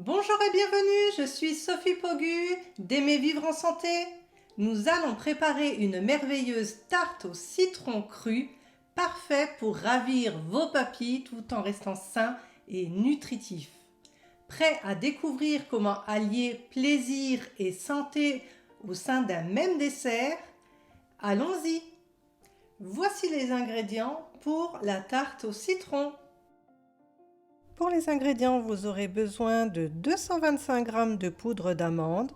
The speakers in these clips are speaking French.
Bonjour et bienvenue, je suis Sophie Pogu d'Aimer Vivre en Santé. Nous allons préparer une merveilleuse tarte au citron cru, parfait pour ravir vos papilles tout en restant sain et nutritif. Prêt à découvrir comment allier plaisir et santé au sein d'un même dessert? Allons-y! Voici les ingrédients pour la tarte au citron. Pour les ingrédients, vous aurez besoin de 225 g de poudre d'amande,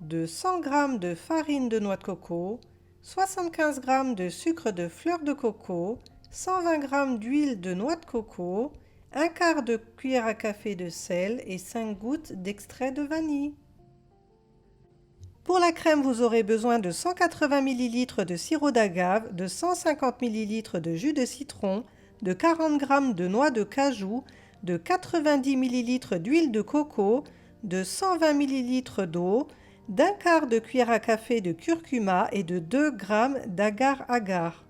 de 100 g de farine de noix de coco, 75 g de sucre de fleur de coco, 120 g d'huile de noix de coco, un quart de cuillère à café de sel et 5 gouttes d'extrait de vanille. Pour la crème, vous aurez besoin de 180 ml de sirop d'agave, de 150 ml de jus de citron, de 40 g de noix de cajou, de 90 ml d'huile de coco, de 120 ml d'eau, d'un quart de cuillère à café de curcuma et de 2 g d'agar-agar.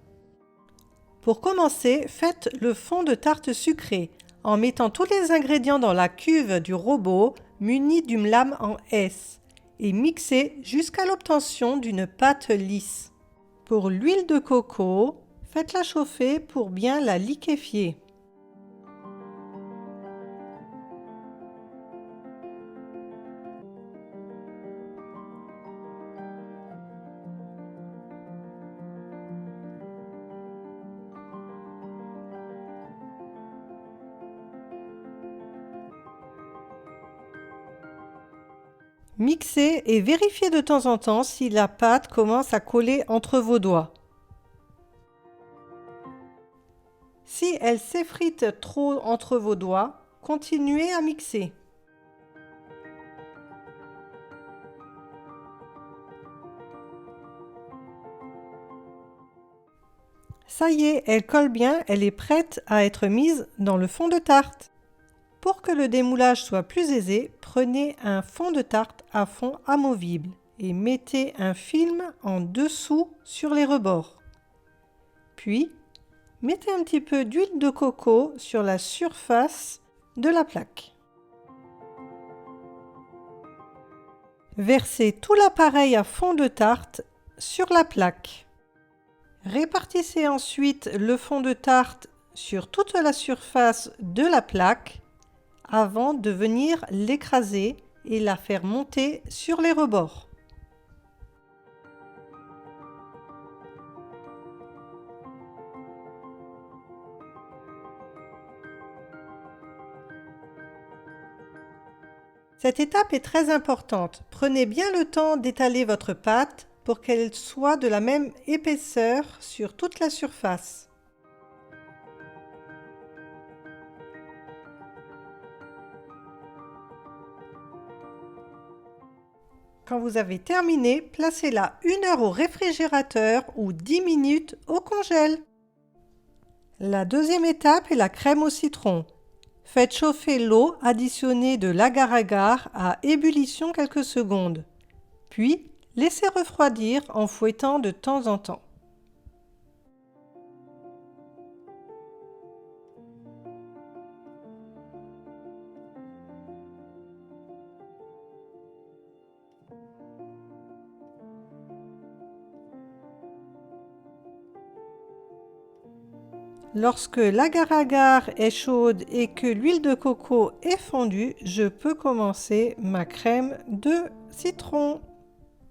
Pour commencer, faites le fond de tarte sucrée en mettant tous les ingrédients dans la cuve du robot muni d'une lame en S et mixez jusqu'à l'obtention d'une pâte lisse. Pour l'huile de coco, faites-la chauffer pour bien la liquéfier. Mixez et vérifiez de temps en temps si la pâte commence à coller entre vos doigts. Si elle s'effrite trop entre vos doigts, continuez à mixer. Ça y est, elle colle bien, elle est prête à être mise dans le fond de tarte. Pour que le démoulage soit plus aisé, prenez un fond de tarte à fond amovible et mettez un film en dessous sur les rebords. Puis, mettez un petit peu d'huile de coco sur la surface de la plaque. Versez tout l'appareil à fond de tarte sur la plaque. Répartissez ensuite le fond de tarte sur toute la surface de la plaque avant de venir l'écraser et la faire monter sur les rebords. Cette étape est très importante. Prenez bien le temps d'étaler votre pâte pour qu'elle soit de la même épaisseur sur toute la surface. Quand vous avez terminé, placez-la 1 heure au réfrigérateur ou 10 minutes au congèle. La deuxième étape est la crème au citron. Faites chauffer l'eau additionnée de l'agar-agar à ébullition quelques secondes. Puis, laissez refroidir en fouettant de temps en temps. Lorsque l'agar-agar est chaude et que l'huile de coco est fondue, je peux commencer ma crème de citron.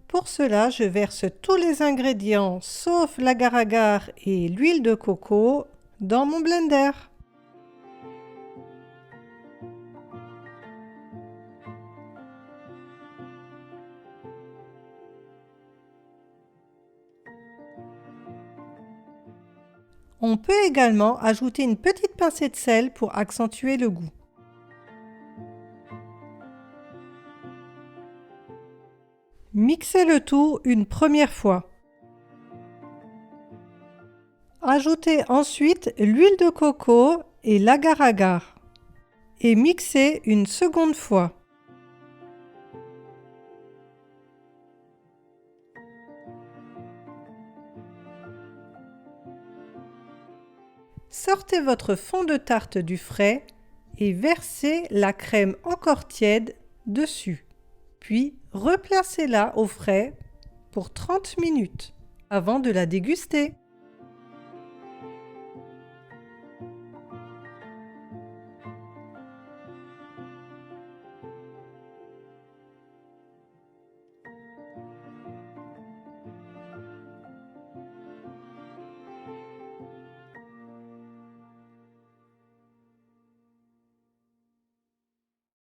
Pour cela, je verse tous les ingrédients sauf l'agar-agar et l'huile de coco dans mon blender. On peut également ajouter une petite pincée de sel pour accentuer le goût. Mixez le tout une première fois. Ajoutez ensuite l'huile de coco et l'agar-agar et mixez une seconde fois. Sortez votre fond de tarte du frais et versez la crème encore tiède dessus, puis replacez-la au frais pour 30 minutes avant de la déguster.